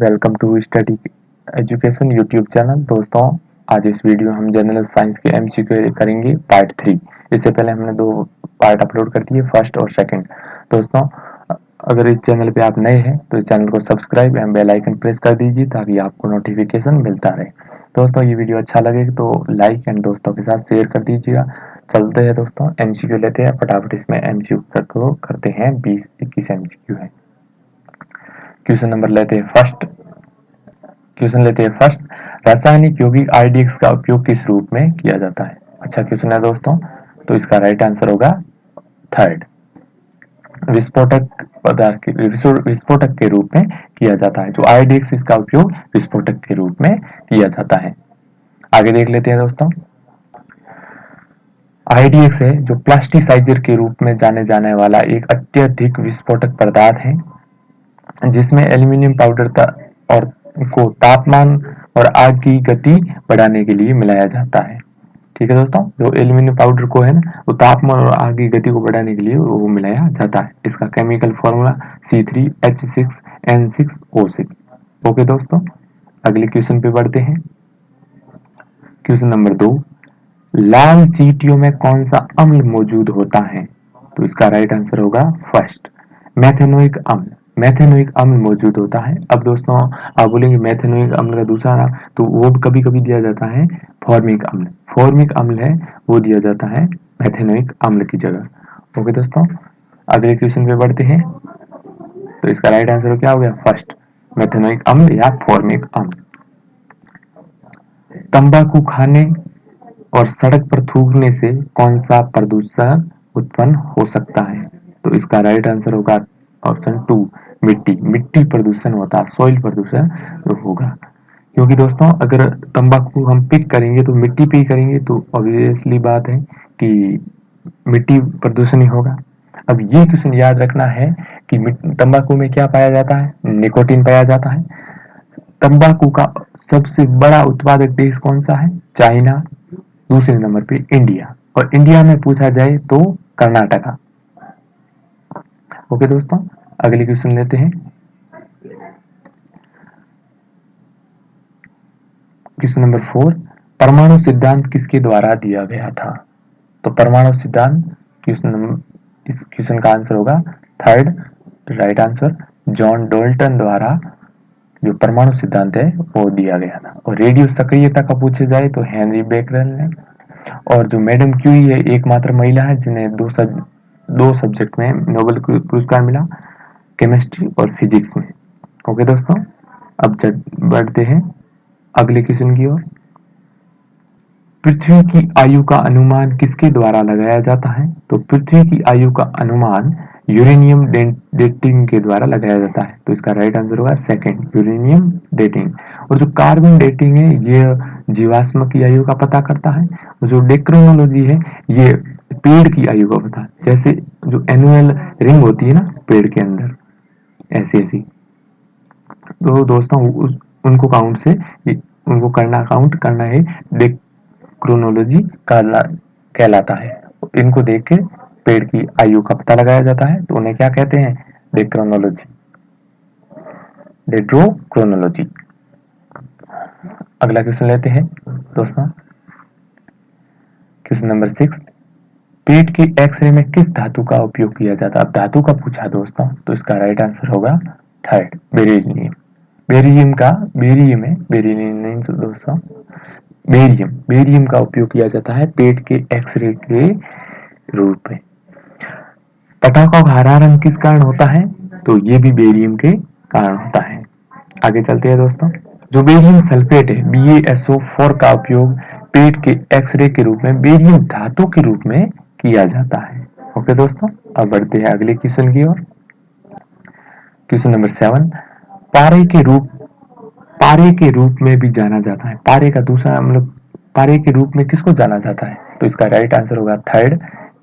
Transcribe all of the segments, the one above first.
Welcome to study education YouTube channel. दोस्तों, आज इस वीडियो में हम जनरल साइंस के एमसीक्यू करेंगे पार्ट 3। इससे पहले हमने 2 पार्ट अपलोड कर दिए, फर्स्ट और सेकंड। दोस्तों, अगर इस चैनल पे आप नए हैं तो इस चैनल को subscribe and bell icon press कर दीजिए ताकि आपको नोटिफिकेशन मिलता रहे। दोस्तों, ये वीडियो अच्छा लगे तो लाइक एंड दोस्तों के साथ शेयर कर दीजिएगा। चलते हैं दोस्तों, एमसीक्यू लेते हैं फटाफट। इसमें एमसीक्यू को करते हैं, 20-21 एमसीक्यू है। क्वेश्चन नंबर लेते हैं फर्स्ट। क्वेश्चन लेते हैं फर्स्ट, रासायनिक यौगिक आरडीएक्स का उपयोग किस रूप में किया जाता है? अच्छा क्वेश्चन है दोस्तों, तो इसका राइट आंसर होगा थर्ड, विस्फोटक पदार्थ विस्फोटक के रूप में किया जाता है। जो आरडीएक्स, इसका उपयोग विस्फोटक के रूप में किया जाता है। आगे देख लेते हैं दोस्तों, आरडीएक्स है जो प्लास्टिसाइजर के रूप में जाने जाने वाला एक अत्यधिक विस्फोटक पदार्थ है जिसमें एल्यूमिनियम पाउडर और को तापमान और आग की गति बढ़ाने के लिए मिलाया जाता है। ठीक है दोस्तों, जो एल्यूमिनियम पाउडर को है ना, वो तापमान और आग की गति को बढ़ाने के लिए वो मिलाया जाता है। इसका केमिकल फॉर्मूला C3H6N6O6। ओके दोस्तों, अगले क्वेश्चन पे बढ़ते हैं। क्वेश्चन नंबर 2, लाल चींटियों में कौन सा अम्ल मौजूद होता है? तो इसका राइट आंसर होगा फर्स्ट, मेथेनोइक अम्ल। मेथेनोइक अम्ल मौजूद होता है। अब दोस्तों, आप बोलेंगे मेथेनोइक अम्ल का दूसरा नाम, तो वो कभी कभी दिया जाता है फॉर्मिक अम्ल। फॉर्मिक अम्ल है वो दिया जाता है मेथेनोइक अम्ल की जगह। ओके दोस्तों, अगले क्वेश्चन पे बढ़ते हैं। तो इसका राइट आंसर क्या हो गया? फर्स्ट, मेथेनोइक अम्ल या फॉर्मिक अम्ल। तंबाकू खाने और सड़क पर थूकने से कौन सा प्रदूषण उत्पन्न हो सकता है? तो इसका राइट आंसर होगा ऑप्शन 2, मिट्टी। मिट्टी प्रदूषण होता है, सॉइल प्रदूषण होगा। क्योंकि दोस्तों, अगर तंबाकू हम पिक करेंगे तो मिट्टी पे ही करेंगे, तो ऑब्वियसली बात है कि मिट्टी प्रदूषण ही होगा। अब ये क्वेश्चन याद रखना है कि तंबाकू में क्या पाया जाता है? निकोटीन पाया जाता है। तंबाकू का सबसे बड़ा उत्पादक देश कौन सा है? चाइना। दूसरे नंबर पे इंडिया, और इंडिया में पूछा जाए तो कर्नाटका। ओके दोस्तों, अगले क्वेश्चन लेते हैं। क्वेश्चन नंबर 4, परमाणु सिद्धांत किसके द्वारा दिया गया था? तो परमाणु सिद्धांत, इस क्वेश्चन का आंसर होगा third, right answer, John Dalton द्वारा जो परमाणु सिद्धांत है वो दिया गया था। और रेडियो सक्रियता का पूछे जाए तो हेनरी बेकरल ने। और जो मैडम क्यूरी है, एकमात्र महिला है जिन्हें दो सब्जेक्ट में नोबेल पुरस्कार मिला, केमिस्ट्री और फिजिक्स में। ओके दोस्तों, अब बढ़ते हैं अगले क्वेश्चन की ओर। पृथ्वी की आयु का अनुमान किसके द्वारा लगाया जाता है? तो पृथ्वी की आयु का अनुमान यूरेनियम डेटिंग के द्वारा लगाया जाता है। तो इसका राइट आंसर होगा सेकंड, यूरेनियम डेटिंग। और जो कार्बन डेटिंग है, ये जीवाश्म की आयु का पता करता है। और जो डेक्रोनोलॉजी है, ये पेड़ की आयु का पता, जैसे जो एनुअल रिंग होती है ना पेड़ के अंदर, ऐसी ऐसी। तो दोस्तों, उनको काउंट से उनको काउंट करना है, डेक्रोनोलॉजी कहलाता है। इनको देख के पेड़ की आयु का पता लगाया जाता है, तो उन्हें क्या कहते हैं? डेक्रोनोलॉजी, डेट्रोक्रोनोलॉजी। अगला क्वेश्चन लेते हैं दोस्तों, क्वेश्चन नंबर 6, पेट के एक्सरे में किस धातु का उपयोग किया जाता है? अब धातु का पूछा दोस्तों, तो इसका राइट आंसर होगा थर्ड, बेरिलियम। बेरियम है, बेरिलियम नहीं दोस्तों, बेरियम का उपयोग किया जाता है पेट के एक्सरे के रूप में। पटाखों का हरा रंग किस कारण होता है? तो ये भी बेरियम के कारण होता है। आगे चलते हैं दोस्तों, जो बेरियम सल्फेट है, BaSO4 का उपयोग पेट के एक्सरे के रूप में बेरियम धातु के रूप में किया जाता है। ओके दोस्तों, अब बढ़ते हैं अगले क्वेश्चन की ओर। क्वेश्चन नंबर 7, पारे के रूप में भी जाना जाता है। पारे का दूसरा मतलब पारे के रूप में किसको जाना जाता है? तो इसका राइट आंसर होगा third,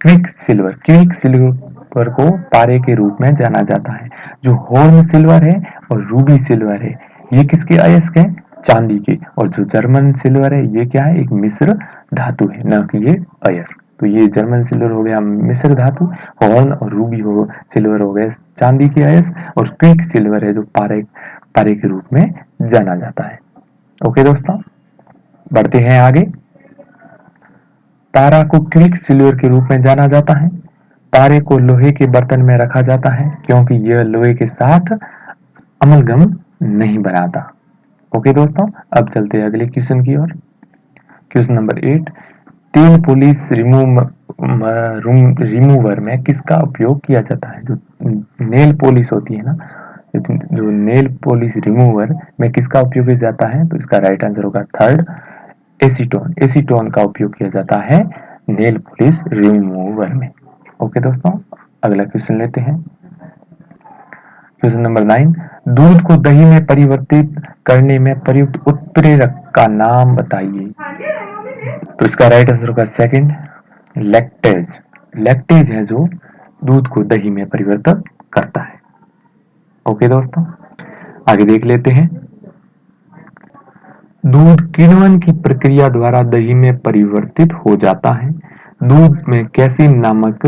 quick silver. Quick silver को पारे के रूप में जाना जाता है। जो हॉर्न सिल्वर है और रूबी सिल्वर है, ये किसके अयस्क है? चांदी के। और जो जर्मन सिल्वर है, ये क्या है? एक मिश्र धातु है, न कि ये अयस्क। तो ये जर्मन सिल्वर हो गया मिश्र धातु, हॉर्न और रूबी सिल्वर हो गए चांदी के अयस्क, और क्विक सिल्वर है जो तारे के रूप में जाना जाता है। ओके दोस्तों, बढ़ते हैं आगे। तारा को क्विक सिल्वर के रूप में जाना जाता है। तारे को लोहे के बर्तन में रखा जाता है क्योंकि यह लोहे के साथ अमलगम नहीं बनाता। ओके दोस्तों, अब चलते हैं अगले क्वेश्चन की ओर। क्वेश्चन नंबर 8, तेल पॉलिश रिमूवर में किसका उपयोग किया जाता है? जो नेल पॉलिश होती है ना, जो नेल पॉलिश रिमूवर में किसका उपयोग किया जाता है? तो इसका राइट आंसर होगा थर्ड, एसीटोन। एसीटोन का उपयोग किया जाता है नेल पॉलिश रिमूवर में। ओके दोस्तों, अगला क्वेश्चन लेते हैं। क्वेश्चन नंबर 9, दूध को दही में परिवर्तित करने में प्रयुक्त उत्प्रेरक का नाम बताइए। तो इसका राइट आंसर होगा सेकंड, लैक्टेज। लैक्टेज है जो दूध को दही में परिवर्तित करता है। ओके दोस्तों, आगे देख लेते हैं। दूध किण्वन की प्रक्रिया द्वारा दही में परिवर्तित हो जाता है। दूध में कैसीन नामक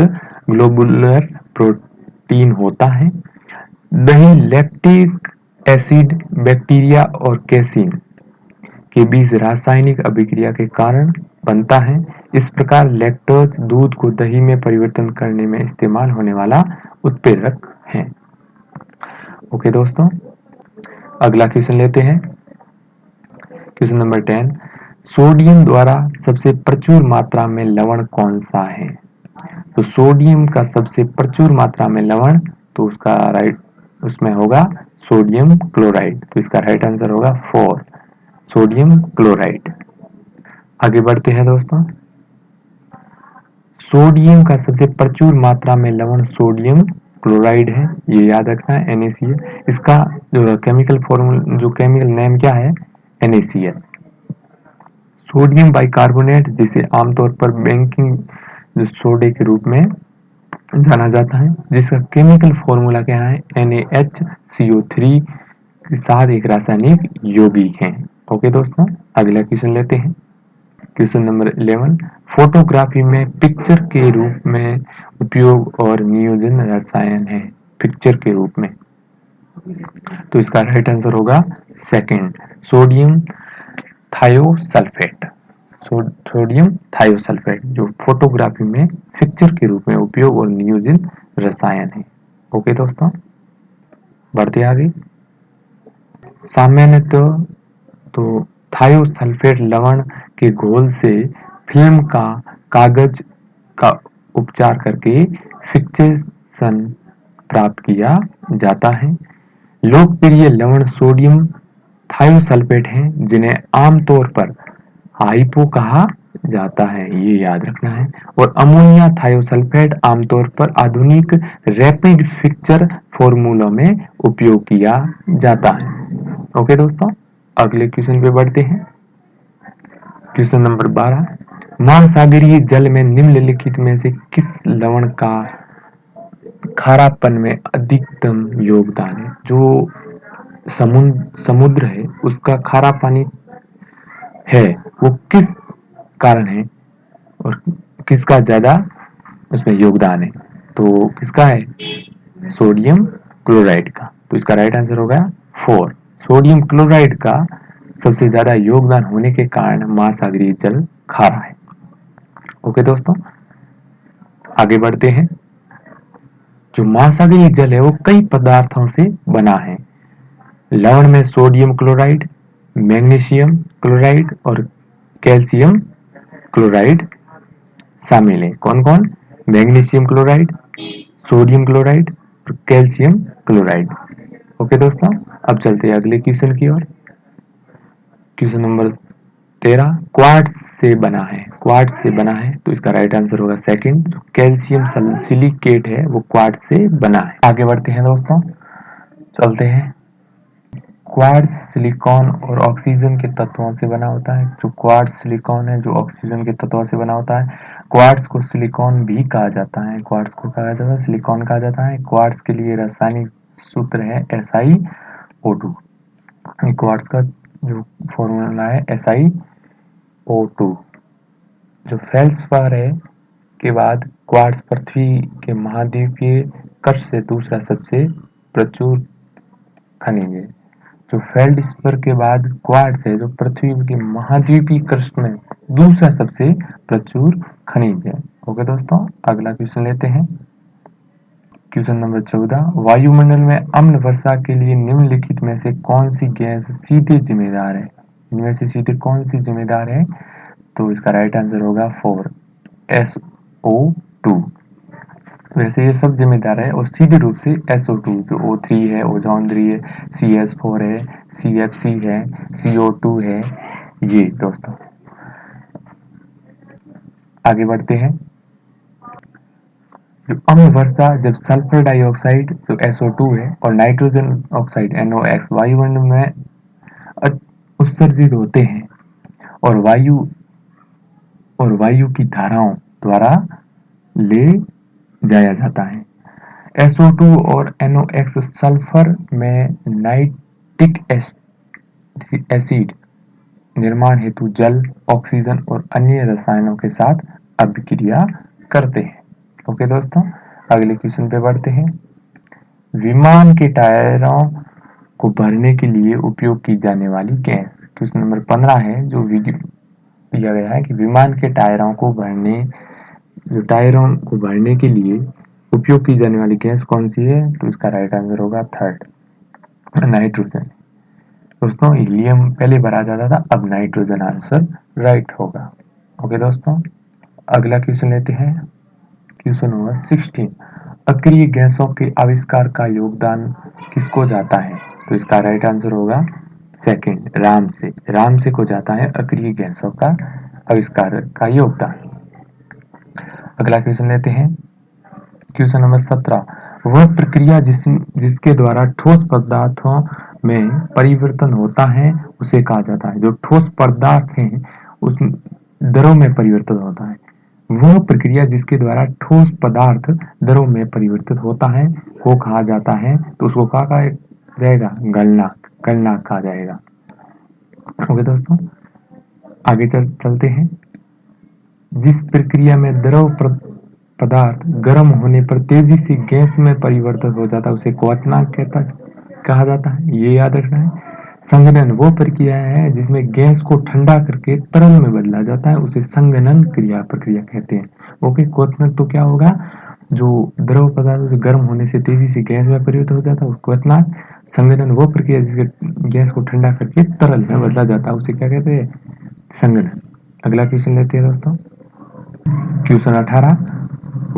ग्लोबुलर प्रोटीन होता है। दही लैक्टिक एसिड, बैक्टीरिया और कैसीन के बीच रासायनिक अभिक्रिया के कारण बनता है। इस प्रकार लैक्टोज दूध को दही में परिवर्तन करने में इस्तेमाल होने वाला उत्प्रेरक है। ओके दोस्तों, अगला क्वेश्चन लेते हैं। क्वेश्चन नंबर 10, सोडियम द्वारा सबसे प्रचुर मात्रा में लवण कौन सा है? तो सोडियम का सबसे प्रचुर मात्रा में लवण, तो उसका राइट उसमें होगा सोडियम क्लोराइड। तो इसका राइट आंसर होगा 4, सोडियम क्लोराइड। आगे बढ़ते हैं दोस्तों। सोडियम का सबसे प्रचुर मात्रा में लवण सोडियम क्लोराइड है, ये याद रखना है, NaCl। इसका जो केमिकल फॉर्मूला, जो केमिकल नेम क्या है? NaCl। सोडियम बाइकार्बोनेट, जिसे आमतौर पर बेकिंग सोडे के रूप में जाना जाता है, जिसका केमिकल फॉर्मूला क्या है? NaHCO3 के साथ एक रासायनिक यौगिक है। ओके दोस्तों, अगला क्वेश्चन लेते हैं। क्वेश्चन नंबर 11, फोटोग्राफी में पिक्चर के रूप में उपयोग और नियोजन रसायन है पिक्चर के रूप में। तो इसका राइट आंसर होगा second, sodium thiosulphate. Sodium thiosulphate जो फोटोग्राफी में पिक्चर के रूप में उपयोग और नियोजित रसायन है। ओके दोस्तों, बढ़ते आगे। सामान्यतः तो थायोसल्फेट लवण के घोल से फिल्म का कागज का उपचार करके फिक्सेशन प्राप्त किया जाता है। लोकप्रिय लवण सोडियम थायोसल्फेट हैं, जिन्हें आमतौर पर हाइपो कहा जाता है, ये याद रखना है। और अमोनिया थायोसल्फेट आमतौर पर आधुनिक रैपिड फिक्सर फॉर्मूलों में उपयोग किया जाता है। ओके दोस्तों, अगले क्वेश्चन पे बढ़ते हैं। क्वेश्चन नंबर 12, महासागरीय जल में निम्नलिखित में से किस लवण का खारापन में अधिकतम योगदान है? जो समुद्र है उसका खारा पानी है, वो किस कारण है और किसका ज्यादा उसमें योगदान है? तो किसका है? सोडियम क्लोराइड का। तो इसका राइट आंसर होगा 4, सोडियम क्लोराइड का सबसे ज्यादा योगदान होने के कारण महासागरीय जल खारा है। ओके दोस्तों, आगे बढ़ते हैं। जो महासागरीय जल है वो कई पदार्थों से बना है। लवण में सोडियम क्लोराइड, मैग्नीशियम क्लोराइड और कैल्शियम क्लोराइड शामिल है। कौन कौन? मैग्नीशियम क्लोराइड, सोडियम क्लोराइड और कैल्शियम क्लोराइड। ओके दोस्तों, अब चलते हैं अगले क्वेश्चन की ओर। क्वेश्चन नंबर 13, क्वार्ट्ज से बना है। क्वार्ट्ज से बना है, तो इसका राइट आंसर होगा सेकंड, कैल्शियम सिलिकेट है वो क्वार्ट्ज से बना है। आगे बढ़ते हैं दोस्तों, चलते हैं। क्वार्ट्ज सिलिकॉन और ऑक्सीजन के तत्वों से बना होता है। जो क्वार्ट्ज सिलिकॉन है जो ऑक्सीजन के तत्वों से बना होता है। क्वार्ट्ज को सिलिकॉन भी कहा जाता है, क्वार्ट्ज को कहा जाता है सिलिकॉन कहा जाता है। क्वार्ट्ज के लिए रासायनिक सूत्र है SiO2। क्वार्ट्ज का जो फॉर्मूला है SiO2। जो फेल्सपार है के बाद क्वार्ट्ज पृथ्वी के महाद्वीपीय कक्ष से दूसरा सबसे प्रचुर खनिज है। जो फेल्डस्पर के बाद क्वार्ट्ज है जो पृथ्वी के महाद्वीपीय क्रस्ट में दूसरा सबसे प्रचुर खनिज है। ओके दोस्तों, अगला क्वेश्चन लेते हैं। क्वेश्चन नंबर 14, वायुमंडल में अम्ल वर्षा के लिए निम्नलिखित में से कौन सी गैस सीधे जिम्मेदार है? इनमें से सीधे कौन सी जिम्मेदार है? तो इसका राइट आंसर होगा 4, SO2। वैसे ये सब जिम्मेदार है और सीधे रूप से SO2 जो O3 है, ओजोन 3 है, CH4 है, CFC है, CO2 है, ये दोस्तों। आगे बढ़ते हैं। जो अम्ल वर्षा जब सल्फर डाइऑक्साइड जो SO2 है और नाइट्रोजन ऑक्साइड NOx वायुमंडल में उत्सर्जित होते हैं और वायु की धाराओं द्वारा ले जाया जाता है। SO2 और NOx सल्फर में नाइट्रिक एसिड निर्माण हेतु जल, ऑक्सीजन और अन्य रसायनों के साथ अभिक्रिया करते हैं। ओके दोस्तों, अगले क्वेश्चन पे बढ़ते हैं। विमान के टायरों को भरने के लिए उपयोग की जाने वाली गैस। क्वेश्चन नंबर 15 है जो दिया गया है कि विमान के टायरों को भरने के लिए उपयोग की जाने वाली गैस कौन सी है? तो इसका राइट आंसर होगा 3rd, नाइट्रोजन। दोस्तों, हीलियम पहले भरा जाता था, अब नाइट्रोजन आंसर राइट होगा। ओके दोस्तों, अगला क्वेश्चन लेते हैं। क्वेश्चन नंबर 16, अक्रिय गैसों के आविष्कार का योगदान किसको जाता है? तो इसका राइट आंसर होगा 2nd, रामसे को जाता है अक्रिय गैसों का आविष्कार का योगदान। अगला क्वेश्चन लेते हैं। क्वेश्चन नंबर 17, वह प्रक्रिया जिसके द्वारा ठोस पदार्थों में परिवर्तन होता है उसे कहा जाता है। जो ठोस पदार्थ हैं उस दरों में परिवर्तन होता है। वह प्रक्रिया जिसके द्वारा ठोस पदार्थ दरों में परिवर्तित होता है वो कहा जाता है। तो उसको कहा जाएगा? गलनांक कहा जाएगा। ओके दोस्तों, आगे चलते हैं। जिस प्रक्रिया में द्रव पदार्थ गर्म होने पर तेजी से गैस में परिवर्तित हो जाता है उसे क्वथनांक कहा जाता है। ये याद रखना है। संघनन वो प्रक्रिया है जिसमें गैस को ठंडा करके तरल में बदला जाता है, उसे संघनन प्रक्रिया कहते हैं। ओके, क्वथनांक तो क्या होगा? जो द्रव पदार्थ गर्म होने से तेजी से गैस में परिवर्तित हो जाता है क्वथनांक। संघनन वो प्रक्रिया जिसके गैस को ठंडा करके तरल में बदला जाता है उसे क्या कहते हैं? संघनन। अगला क्वेश्चन लेते हैं दोस्तों। क्वेश्चन 18,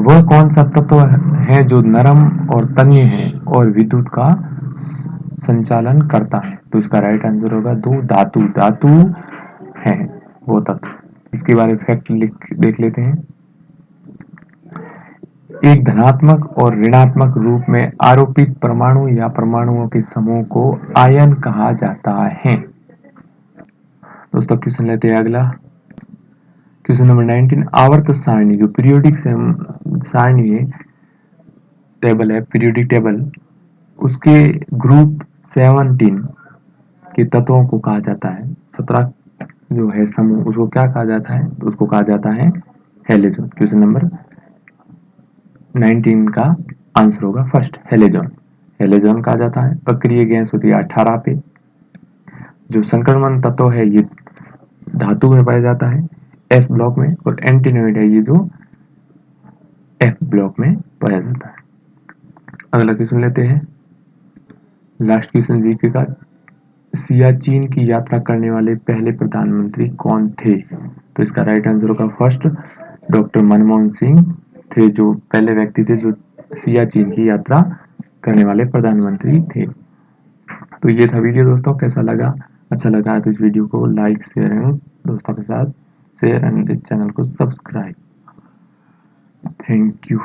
वह कौन सा तत्व है जो नरम और तन्य है और विद्युत का संचालन करता है? तो इसका राइट आंसर होगा 2, धातु है वो तत्व। इसके बारे में फैक्ट देख लेते हैं। एक धनात्मक और ऋणात्मक रूप में आरोपित परमाणु या परमाणुओं के समूह को आयन कहा जाता है। दोस्तों, क्वेश्चन लेते हैं अगला। क्वेश्चन नंबर 19, आवर्त सारणी जो पीरियोडिक सारणी है, टेबल है, पीरियोडिक टेबल, उसके ग्रुप 17 के तत्वों को कहा जाता है। 17 जो है समूह उसको क्या कहा जाता है? तो उसको कहा जाता है हेलोजन। क्वेश्चन नंबर 19 का आंसर होगा फर्स्ट, हेलोजन कहा जाता है। अक्रिय गैस होती है 18 पे। जो संक्रमण तत्व है ये धातु में पाया जाता है S ब्लॉक में, और एंटीनोइड है ये जो F ब्लॉक में पाया जाता है। अगला क्वेश्चन लेते हैं, लास्ट क्वेश्चन जीके का। सियाचिन की यात्रा करने वाले पहले प्रधानमंत्री कौन थे? तो इसका राइट आंसर होगा फर्स्ट, डॉक्टर मनमोहन सिंह थे जो पहले व्यक्ति थे जो सियाचिन की यात्रा करने वाले प्रधानमंत्री थे। तो ये था वीडियो दोस्तों, कैसा लगा? अच्छा लगा तो इस वीडियो को लाइक शेयर एंड दोस्तों के साथ शेयर एंड इस चैनल को सब्सक्राइब। Thank you.